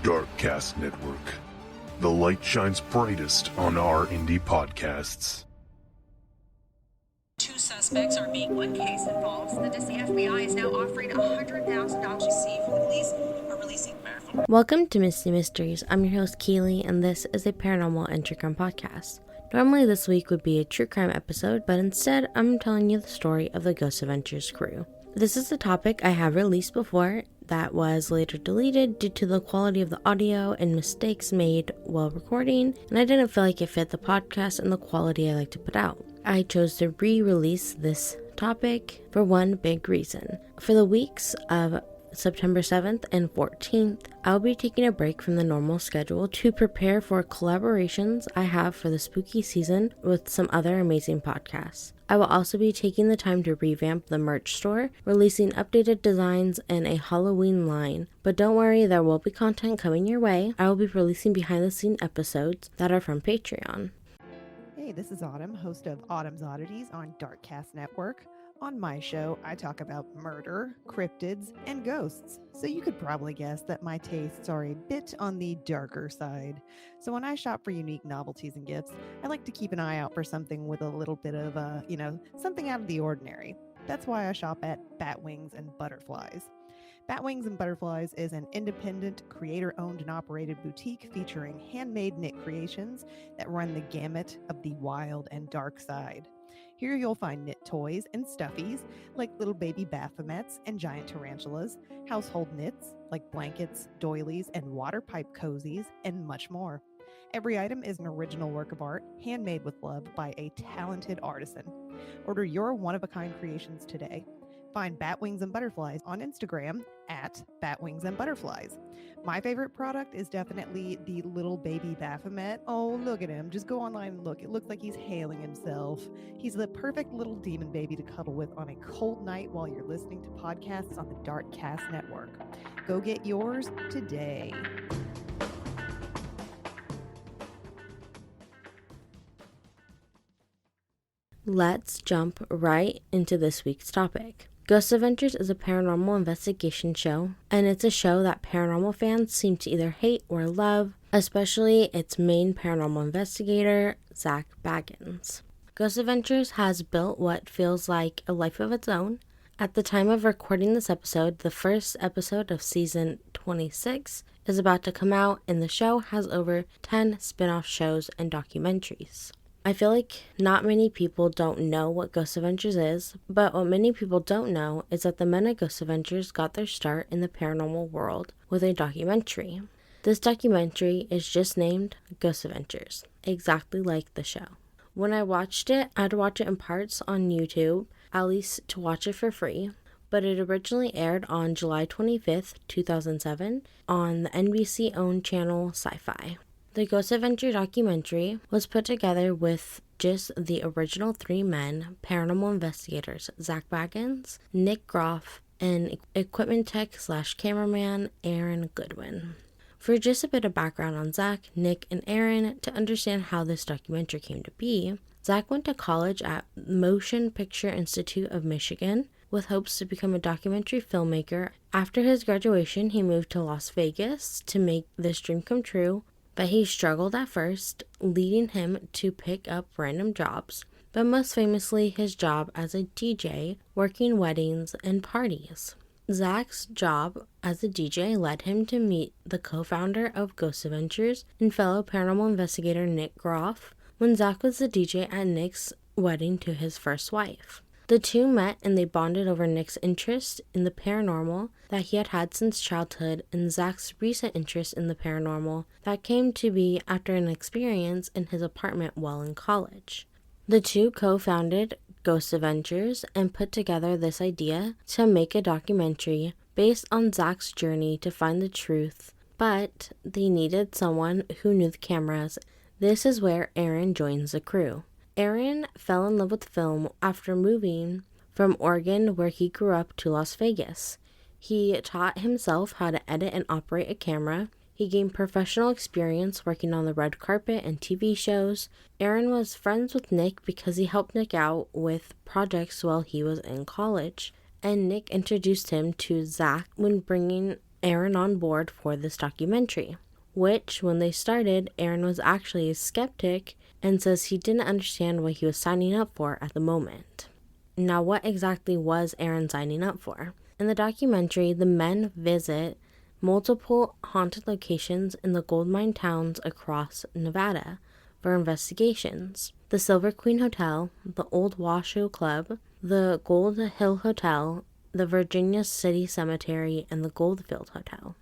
Darkcast Network. The light shines brightest on our indie podcasts. Two suspects are being one case involves. The FBI is now offering $100,000 to see if the police are releasing marathon. Welcome to Misty Mysteries. I'm your host Keely, and this is a paranormal and true crime podcast. Normally this week would be a true crime episode, but instead I'm telling you the story of the Ghost Adventures crew. This is a topic I have released before that was later deleted due to the quality of the audio and mistakes made while recording, and I didn't feel like it fit the podcast and the quality I like to put out. I chose to re-release this topic for one big reason. For the weeks of September 7th and 14th, I'll be taking a break from the normal schedule to prepare for collaborations I have for the spooky season with some other amazing podcasts. I will also be taking the time to revamp the merch store, releasing updated designs and a Halloween line. But don't worry, there will be content coming your way. I will be releasing behind the scenes episodes that are from Patreon. Hey, this is Autumn, host of Autumn's Oddities on Darkcast Network. On my show, I talk about murder, cryptids, and ghosts, so you could probably guess that my tastes are a bit on the darker side. So when I shop for unique novelties and gifts, I like to keep an eye out for something with a little bit of, something out of the ordinary. That's why I shop at Batwings and Butterflies. Batwings and Butterflies is an independent, creator-owned and operated boutique featuring handmade knit creations that run the gamut of the wild and dark side. Here you'll find knit toys and stuffies like little baby Baphomets and giant tarantulas, household knits like blankets, doilies, and water pipe cozies, and much more. Every item is an original work of art, handmade with love by a talented artisan. Order your one-of-a-kind creations today. Find Batwings and Butterflies on Instagram at Batwings and Butterflies. My favorite product is definitely the little baby Baphomet. Oh, look at him. Just go online and look. It looks like he's hailing himself. He's the perfect little demon baby to cuddle with on a cold night while you're listening to podcasts on the Darkcast Network. Go get yours today. Let's jump right into this week's topic. Ghost Adventures is a paranormal investigation show, and it's a show that paranormal fans seem to either hate or love, especially its main paranormal investigator, Zak Bagans. Ghost Adventures has built what feels like a life of its own. At the time of recording this episode, the first episode of season 26 is about to come out, and the show has over 10 spin-off shows and documentaries. I feel like not many people don't know what Ghost Adventures is, but what many people don't know is that the men at Ghost Adventures got their start in the paranormal world with a documentary. This documentary is just named Ghost Adventures, exactly like the show. When I watched it, I'd watch it in parts on YouTube, at least to watch it for free, but it originally aired on July 25th, 2007 on the NBC-owned channel Sci-Fi. The Ghost Adventure documentary was put together with just the original three men, paranormal investigators, Zak Bagans, Nick Groff, and equipment tech / cameraman Aaron Goodwin. For just a bit of background on Zak, Nick, and Aaron, to understand how this documentary came to be, Zak went to college at Motion Picture Institute of Michigan with hopes to become a documentary filmmaker. After his graduation, he moved to Las Vegas to make this dream come true, but he struggled at first, leading him to pick up random jobs, but most famously his job as a DJ, working weddings and parties. Zak's job as a DJ led him to meet the co-founder of Ghost Adventures and fellow paranormal investigator Nick Groff when Zak was the DJ at Nick's wedding to his first wife. The two met and they bonded over Nick's interest in the paranormal that he had since childhood and Zak's recent interest in the paranormal that came to be after an experience in his apartment while in college. The two co-founded Ghost Adventures and put together this idea to make a documentary based on Zak's journey to find the truth, but they needed someone who knew the cameras. This is where Aaron joins the crew. Aaron fell in love with film after moving from Oregon, where he grew up, to Las Vegas. He taught himself how to edit and operate a camera. He gained professional experience working on the red carpet and TV shows. Aaron was friends with Nick because he helped Nick out with projects while he was in college. And Nick introduced him to Zak when bringing Aaron on board for this documentary, which, when they started, Aaron was actually a skeptic and says he didn't understand what he was signing up for at the moment. Now, what exactly was Aaron signing up for? In the documentary, the men visit multiple haunted locations in the gold mine towns across Nevada for investigations. The Silver Queen Hotel, the Old Washoe Club, the Gold Hill Hotel, the Virginia City Cemetery, and the Goldfield Hotel.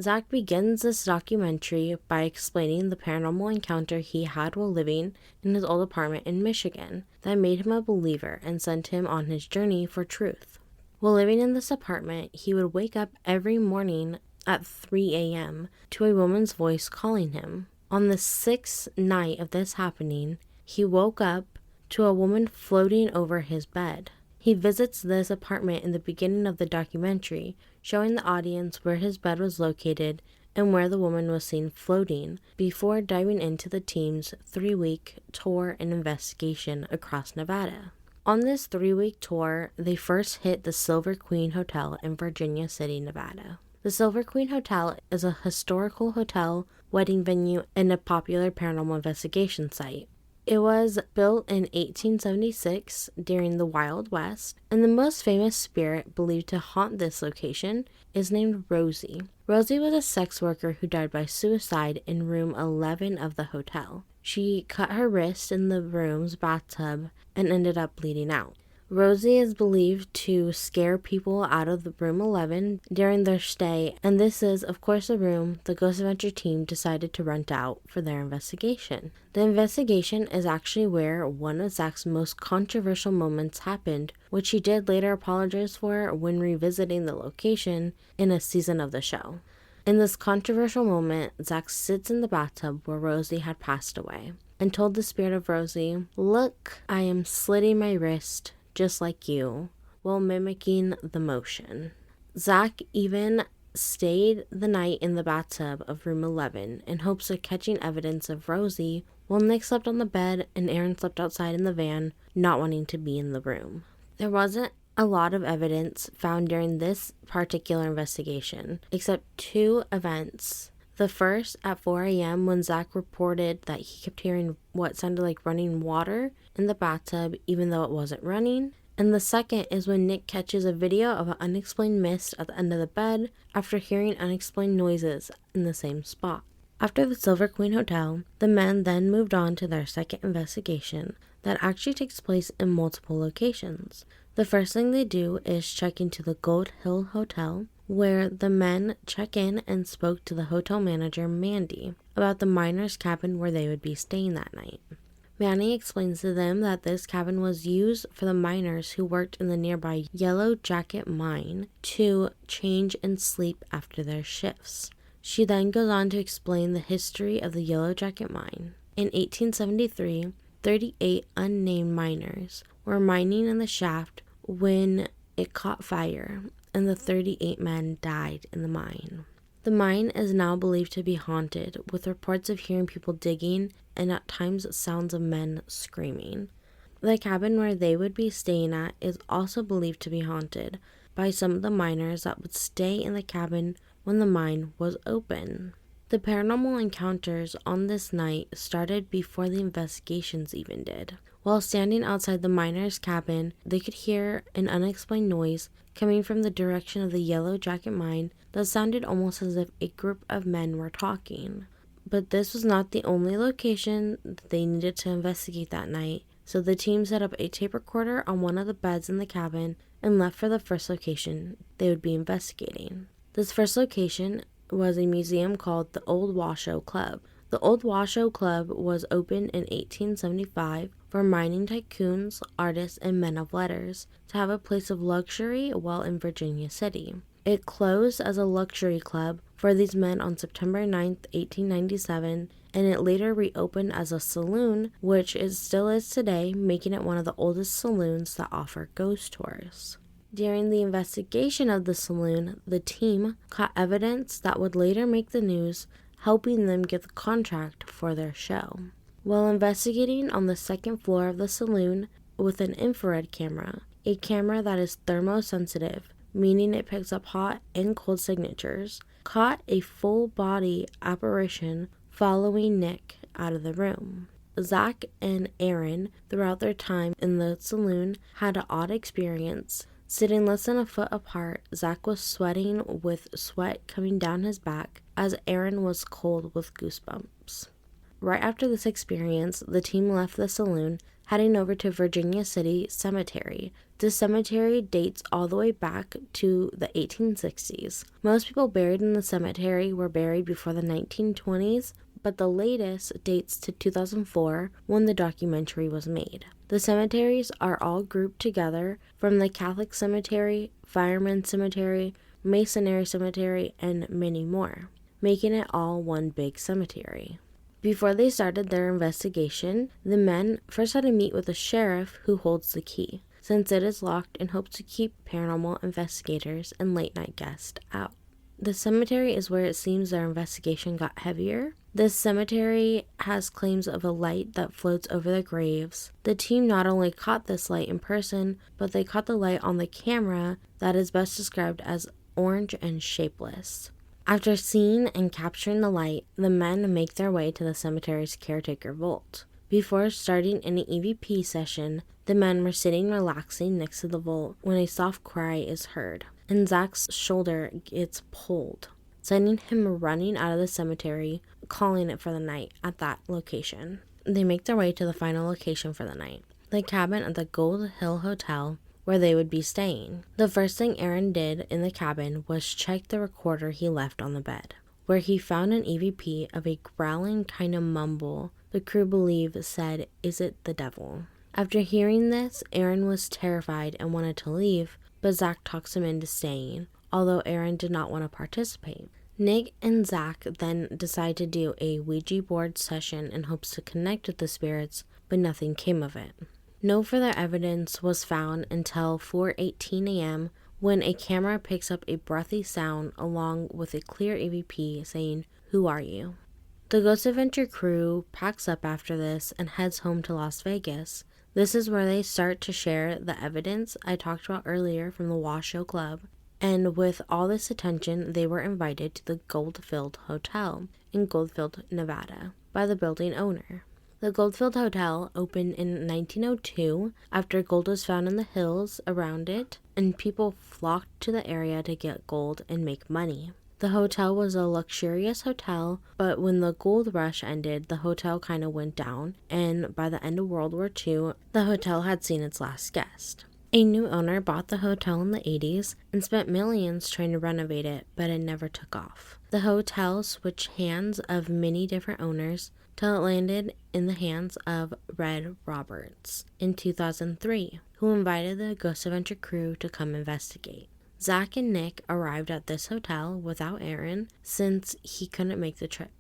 Zach begins this documentary by explaining the paranormal encounter he had while living in his old apartment in Michigan that made him a believer and sent him on his journey for truth. While living in this apartment, he would wake up every morning at 3 a.m. to a woman's voice calling him. On the 6th night of this happening, he woke up to a woman floating over his bed. He visits this apartment in the beginning of the documentary, showing the audience where his bed was located and where the woman was seen floating, before diving into the team's 3-week tour and investigation across Nevada. On this 3-week tour, they first hit the Silver Queen Hotel in Virginia City, Nevada. The Silver Queen Hotel is a historical hotel, wedding venue, and a popular paranormal investigation site. It was built in 1876 during the Wild West, and the most famous spirit believed to haunt this location is named Rosie. Rosie was a sex worker who died by suicide in room 11 of the hotel. She cut her wrist in the room's bathtub and ended up bleeding out. Rosie is believed to scare people out of the room 11 during their stay, and this is, of course, the room the Ghost Adventure team decided to rent out for their investigation. The investigation is actually where one of Zach's most controversial moments happened, which he did later apologize for when revisiting the location in a season of the show. In this controversial moment, Zach sits in the bathtub where Rosie had passed away and told the spirit of Rosie, "Look, I am slitting my wrist just like you," while mimicking the motion. Zach even stayed the night in the bathtub of room 11 in hopes of catching evidence of Rosie, while Nick slept on the bed and Aaron slept outside in the van, not wanting to be in the room. There wasn't a lot of evidence found during this particular investigation, except 2 events. The first at 4 a.m. when Zach reported that he kept hearing what sounded like running water in the bathtub even though it wasn't running. And the second is when Nick catches a video of an unexplained mist at the end of the bed after hearing unexplained noises in the same spot. After the Silver Queen Hotel, the men then moved on to their second investigation that actually takes place in multiple locations. The first thing they do is check into the Gold Hill Hotel, where the men check in and spoke to the hotel manager, Mandy, about the miners' cabin where they would be staying that night. Manny explains to them that this cabin was used for the miners who worked in the nearby Yellow Jacket mine to change and sleep after their shifts. She then goes on to explain the history of the Yellow Jacket mine. In 1873, 38 unnamed miners were mining in the shaft when it caught fire, and the 38 men died in the mine. The mine is now believed to be haunted, with reports of hearing people digging and at times sounds of men screaming. The cabin where they would be staying at is also believed to be haunted by some of the miners that would stay in the cabin when the mine was open. The paranormal encounters on this night started before the investigations even did. While standing outside the miners' cabin, they could hear an unexplained noise coming from the direction of the Yellow Jacket mine that sounded almost as if a group of men were talking. But this was not the only location that they needed to investigate that night, so the team set up a tape recorder on one of the beds in the cabin and left for the first location they would be investigating. This first location was a museum called the Old Washoe Club. The Old Washoe Club was opened in 1875 for mining tycoons, artists, and men of letters to have a place of luxury while in Virginia City. It closed as a luxury club for these men on September 9, 1897, and it later reopened as a saloon, which it still is today, making it one of the oldest saloons that offer ghost tours. During the investigation of the saloon, the team caught evidence that would later make the news, helping them get the contract for their show. While investigating on the second floor of the saloon with an infrared camera, a camera that is thermosensitive, meaning it picks up hot and cold signatures, caught a full-body apparition following Nick out of the room. Zach and Aaron, throughout their time in the saloon, had an odd experience. Sitting less than a foot apart, Zach was sweating with sweat coming down his back, as Aaron was cold with goosebumps. Right after this experience, the team left the saloon, heading over to Virginia City Cemetery. This cemetery dates all the way back to the 1860s. Most people buried in the cemetery were buried before the 1920s, but the latest dates to 2004 when the documentary was made. The cemeteries are all grouped together from the Catholic Cemetery, Fireman Cemetery, Masonry Cemetery, and many more, making it all one big cemetery. Before they started their investigation, the men first had to meet with the sheriff who holds the key, since it is locked, and hopes to keep paranormal investigators and late-night guests out. The cemetery is where it seems their investigation got heavier. This cemetery has claims of a light that floats over the graves. The team not only caught this light in person, but they caught the light on the camera that is best described as orange and shapeless. After seeing and capturing the light, the men make their way to the cemetery's caretaker vault. Before starting any EVP session, the men were sitting relaxing next to the vault when a soft cry is heard, and Zach's shoulder gets pulled, sending him running out of the cemetery, calling it for the night at that location. They make their way to the final location for the night, the cabin at the Gold Hill Hotel, where they would be staying. The first thing Aaron did in the cabin was check the recorder he left on the bed, where he found an EVP of a growling kind of mumble the crew believe said, "Is it the devil?" After hearing this, Aaron was terrified and wanted to leave, but Zach talks him into staying, although Aaron did not want to participate. Nick and Zach then decide to do a Ouija board session in hopes to connect with the spirits, but nothing came of it. No further evidence was found until 4:18 a.m. when a camera picks up a breathy sound along with a clear EVP saying, "Who are you?" The Ghost Adventure crew packs up after this and heads home to Las Vegas. This is where they start to share the evidence I talked about earlier from the Washoe Club, and with all this attention, they were invited to the Goldfield Hotel in Goldfield, Nevada, by the building owner. The Goldfield Hotel opened in 1902 after gold was found in the hills around it, and people flocked to the area to get gold and make money. The hotel was a luxurious hotel, but when the gold rush ended, the hotel kind of went down, and by the end of World War II, the hotel had seen its last guest. A new owner bought the hotel in the 80s and spent millions trying to renovate it, but it never took off. The hotel switched hands of many different owners till it landed in the hands of Red Roberts in 2003, who invited the Ghost Adventure crew to come investigate. Zach and Nick arrived at this hotel without Aaron since he couldn't make the trip.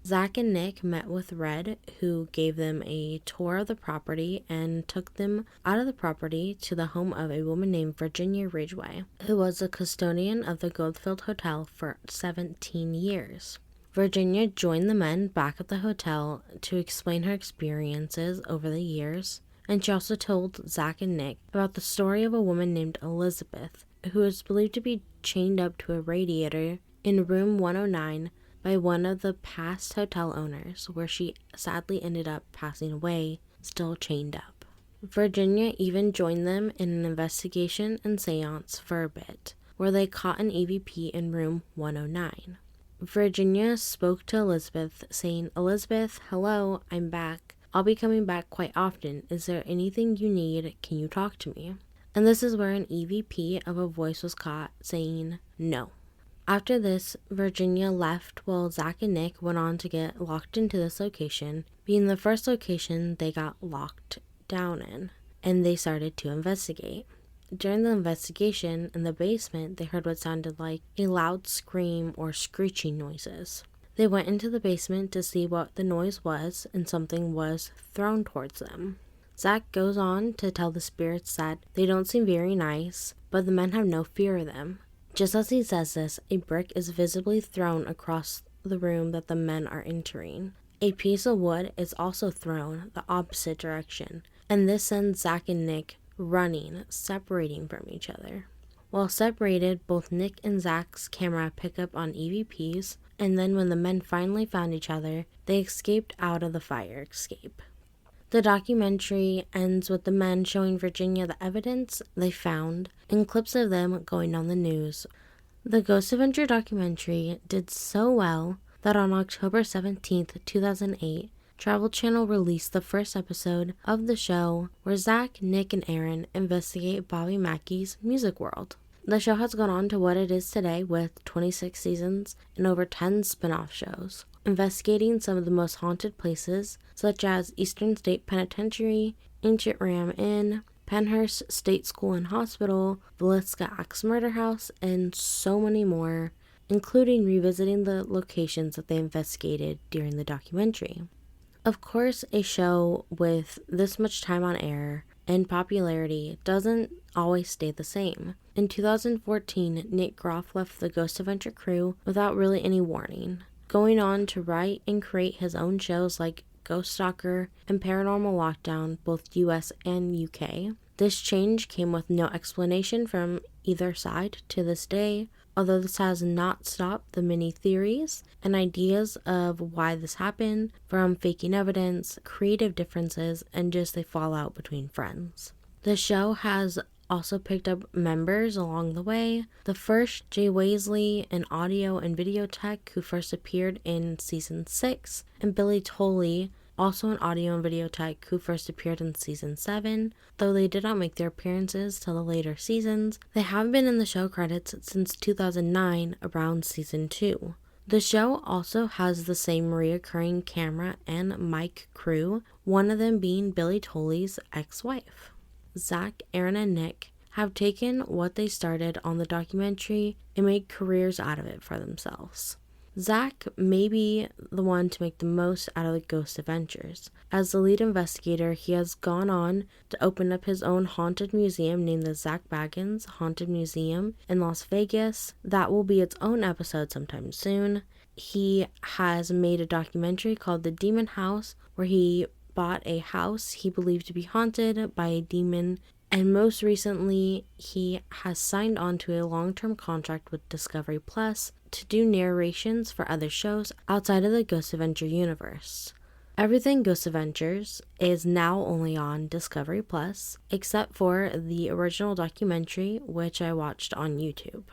Zach and Nick met with Red, who gave them a tour of the property and took them out of the property to the home of a woman named Virginia Ridgway, who was a custodian of the Goldfield Hotel for 17 years. Virginia joined the men back at the hotel to explain her experiences over the years, and she also told Zach and Nick about the story of a woman named Elizabeth, who is believed to be chained up to a radiator in room 109 by one of the past hotel owners, where she sadly ended up passing away, still chained up. Virginia even joined them in an investigation and seance for a bit, where they caught an EVP in room 109. Virginia spoke to Elizabeth, saying, "Elizabeth, hello, I'm back. I'll be coming back quite often. Is there anything you need? Can you talk to me?" And this is where an EVP of a voice was caught saying, "No." After this, Virginia left while Zach and Nick went on to get locked into this location, being the first location they got locked down in, and they started to investigate. During the investigation in the basement, they heard what sounded like a loud scream or screeching noises. They went into the basement to see what the noise was, and something was thrown towards them. Zach goes on to tell the spirits that they don't seem very nice, but the men have no fear of them. Just as he says this, a brick is visibly thrown across the room that the men are entering. A piece of wood is also thrown the opposite direction, and this sends Zach and Nick running, separating from each other. While separated, both Nick and Zach's camera pick up on EVPs, and then when the men finally found each other, they escaped out of the fire escape. The documentary ends with the men showing Virginia the evidence they found and clips of them going on the news. The Ghost Avenger documentary did so well that on October 17th, 2008, Travel Channel released the first episode of the show where Zach, Nick, and Aaron investigate Bobby Mackey's music world. The show has gone on to what it is today with 26 seasons and over 10 spin-off shows, investigating some of the most haunted places such as Eastern State Penitentiary, Ancient Ram Inn, Penhurst State School and Hospital, Villisca Axe Murder House, and so many more, including revisiting the locations that they investigated during the documentary. Of course, a show with this much time on air and popularity doesn't always stay the same. In 2014, Nick Groff left the Ghost Adventure crew without really any warning, going on to write and create his own shows like Ghost Stalker and Paranormal Lockdown, both US and UK. This change came with no explanation from either side to this day, although this has not stopped the many theories and ideas of why this happened, from faking evidence, creative differences, and just a fallout between friends. The show has also picked up members along the way. The first, Jay Waisley, an audio and video tech who first appeared in season 6, and Billy Tolley, also an audio and video tech who first appeared in season 7. Though they did not make their appearances till the later seasons, they have been in the show credits since 2009, around season 2. The show also has the same reoccurring camera and mic crew, one of them being Billy Tolley's ex-wife. Zach, Aaron, and Nick have taken what they started on the documentary and made careers out of it for themselves. Zach may be the one to make the most out of the Ghost Adventures. As the lead investigator, he has gone on to open up his own haunted museum named the Zach Baggins Haunted Museum in Las Vegas. That will be its own episode sometime soon. He has made a documentary called The Demon House, where he bought a house he believed to be haunted by a demon, and most recently he has signed on to a long-term contract with Discovery Plus to do narrations for other shows outside of the Ghost Adventure universe. Everything Ghost Adventures is now only on Discovery Plus, except for the original documentary, which I watched on YouTube.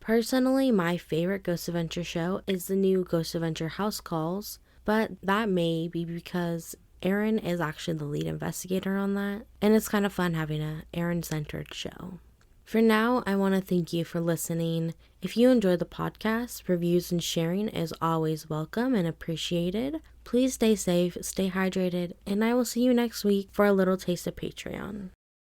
Personally, my favorite Ghost Adventure show is the new Ghost Adventure House Calls, but that may be because Aaron is actually the lead investigator on that, and it's kind of fun having a Aaron-centered show. For now, I want to thank you for listening. If you enjoy the podcast, reviews and sharing is always welcome and appreciated. Please stay safe, stay hydrated, and I will see you next week for a little taste of Patreon.